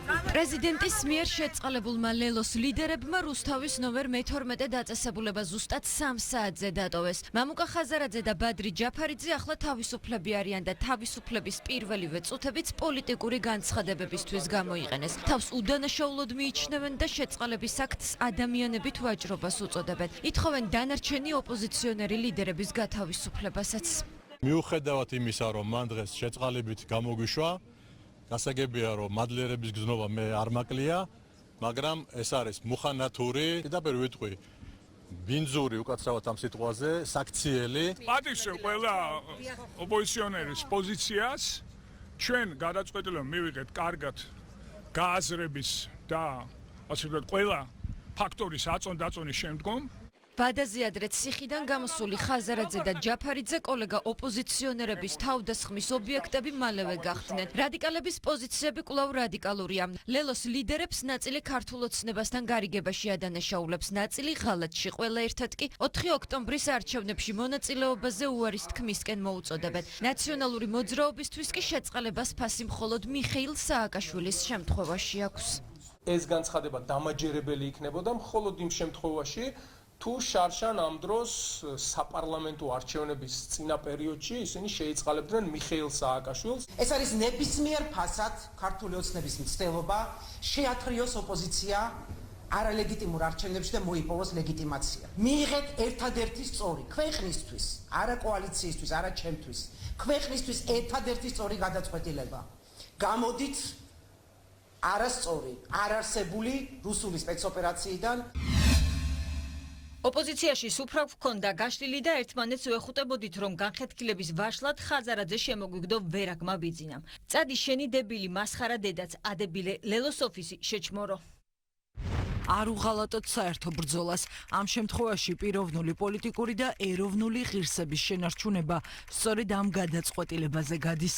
პრეზიდენტის მიერ შეწყალებულმა ლელოს ლიდერებმა რუსთავის ნომერ მე-12 დაწესებულება ზუსტად 3 საათზე დატოვეს. მამუკა ხაზარაძე და ბადრი ჯაფარიძე ახლა თავისუფლები არიან და თავისუფლების პირველივე წუთებიც პოლიტიკური განცხადებებისთვის გამოიყენეს. თავს უდანაშაულოდ მიიჩნევენ და შეწყალების აქტს ადამიანებით ვაჭრობას უწოდებენ. ითხოვენ დანარჩენი ოპოზიციონერი ლიდერების გათავისუფლებასაც. მიუხედავად იმისა, რომ მან დღეს შეწყალებით გამოგვიშვა, გასაგებია, რომ მადლიერების გზნობა მე არ მაკლია, მაგრამ ეს არის მუხანათური, პირდაპირ ვიტყვი, ბინძური უკაცრავად ამ სიტყვაზე, საქციელი. პატივსევ ყველა ოპოზიციონერის პოზიციას, ჩვენ გადაწყვეტილება მივიღეთ კარგად გააზრების და ასე ვთქვათ, ყველა ფაქტორის აწონ-დაწონის შემდგომ. ვადაზე ადრე ციხიდან გამოსული ხაზარაძე და ჯაფარიძე კოლეგა ოპოზიციონერების თავდასხმის ობიექტები მალევე გახდნენ. რადიკალების პოზიციები კვლავ რადიკალურია. ლელოს ლიდერებს ნაწილი ქართულ ოცნებასთან გარიგებაში ადანაშაულებს, ნაწილი ღალატში. ყველა ერთად კი 4 ოქტომბრის არჩევნებში მონაწილეობაზე უარის თქმისკენ მოუწოდებენ. ნაციონალური მოძრაობისთვის კი შეწყალებას ფასი მხოლოდ მიხეილ სააკაშვილის შემთხვევაში აქვს. ეს განცხადება დამაჯერებელი იქნებოდა მხოლოდ იმ შემთხვევაში, თუ შარშან ამ დროს საპარლამენტო არჩევნების წინა პერიოდში ისინი შეიწყალებდნენ მიხეილ სააკაშვილს. ეს არის ნებისმიერ ფასად ქართული ოცნების მცდელობა შეათრიოს ოპოზიცია არალეგიტიმურ არჩევნებში და მოიპოვოს ლეგიტიმაცია. მიიღეთ ერთადერთი სწორი ქვეყნისთვის, არა კოალიციისთვის, არა ჩემთვის, ქვეყნისთვის ერთადერთი სწორი გადაწყვეტილება. გამოდით არასწორი, არარსებული რუსული სპეცოპერაციიდან. ოპოზიციაში სუფრა გვქონდა გაშლილი და ერთმანეთს ვეხუტებოდით, რომ განხეთქილების ვაშლად ხაზარაძე შემოგვიგდო ვერაგმა ბიძინამ. წადი შენი დებილი მასხარა დედაც ადებილე ლელოს ოფისი შეჩმორო. არ უღალატოთ საერთო ბრძოლას. ამ შემთხვევაში პიროვნული პოლიტიკური და ეროვნული ღირსების შენარჩუნება სწორედ ამ გადაწყვეტილებაზე გადის.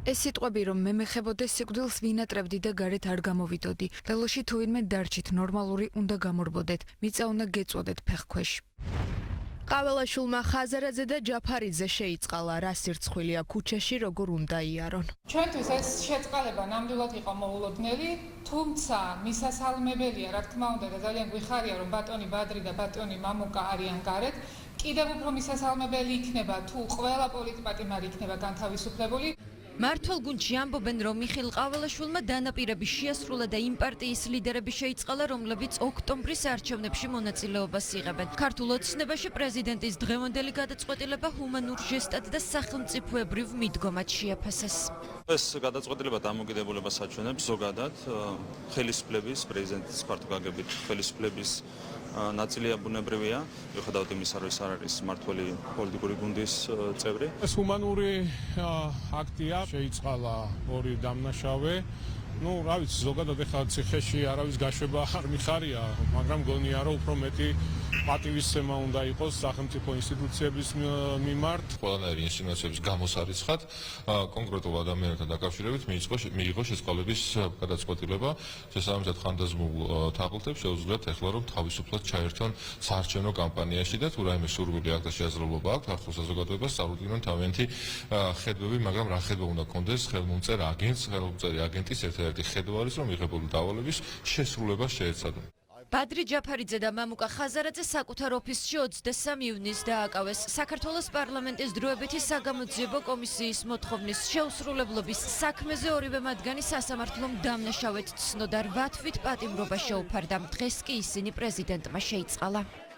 ეს სიტყვები რომ მე მეხებოდე სიკვდილს ვინატრებდი და გარეთ არ გამოვიდოდი. ლელოში თუ ვინმე დარჩით ნორმალური უნდა გამორბოდეთ. მიწა უნდა გეწოდეთ ფეხქვეშ. ყაველაშვილმა ხაზარაძე და ჯაფარიძე შეიწყალა რა სირცხვილია ქუჩაში როგორ უნდა იარონ. ჩვენთვის ეს შეწყალება ნამდვილად იყო მოულოდნელი, თუმცა მისასალმებელია რა თქმა უნდა და ძალიან გვიხარია რომ ბატონი ბადრი და ბატონი მამუკა არიან გარეთ. კიდევ უფრო მისასალმებელი იქნება თუ ყველა პოლიტპატიმარი იქნება განთავისუფლებული. მართლ გუნდში ამბობენ, რომ მიხეილ ყაველაშვილმა დანაპირები შეასრულა და იმ პარტიის ლიდერები შეიწყალა, რომლებიც ოქტომბრის არჩევნებში მონაწილეობას იღებენ. ქართულ ოცნებაში პრეზიდენტის დღევანდელი გადაწყვეტილება ჰუმანურ ჟესტად და სახელმწიფოებრივ მიდგომად შეაფასეს. ეს გადაწყვეტილება დამოკიდებულებას აჩვენებს ზოგადად ხელისუფლების, პრეზიდენტის ქართულგაგებით ხელისუფლების ნაწილია ბუნებრივია, მიუხედავად იმისა, რომ ეს არ არის მმართველი პოლიტიკური გუნდის წევრი. ეს ჰუმანური აქტია, შეიწყალა ორი დამნაშავე. რა ვიცი, ზოგადად ეხლა ციხეში არავის გაშვება არ მიხარია, მაგრამ გონია რომ უფრო მეტი პატივისცემა უნდა იყოს სახელმწიფო ინსტიტუციების მიმართ. ყველანაირი ინსინუაციების გამოსარიცხად კონკრეტულ ადამიანთან დაკავშირებით მიიღო შეწყალების გადაწყვეტილება. შესაბამისად ხანდაზმულ თაღლითებს შეუძლიათ ეხლა რომ თავისუფლად ჩაერთონ საარჩევნო კამპანიაში და თუ რაიმე სურვილი აქვს და შესაძლებლობა აქვს ქართულ საზოგადოებას წარუდგინონ თავიანთი ხედვები, მაგრამ რა ხედვა უნდა კონდეს ხელმომწერ აგენტს, ხელმომწერი აგენტის ერთ-ერთი ხედვა არის რომ მიღებული დავალების შესრულება შეეცადონ. ბადრი ჯაფარიძე და მამუკა ხაზარაძე საკუთარ ოფისში 23 ივნისს დააკავეს. საქართველოს პარლამენტის დროებითი საგამოძიებო კომისიის მოთხოვნის შეუსრულებლობის საქმეზე ორივე მათგანი სასამართლომ დამნაშავედ ცნო და 8 თვით პატიმრობა შეუფარდა. დღეს კი ისინი პრეზიდენტმა შეიწყალა.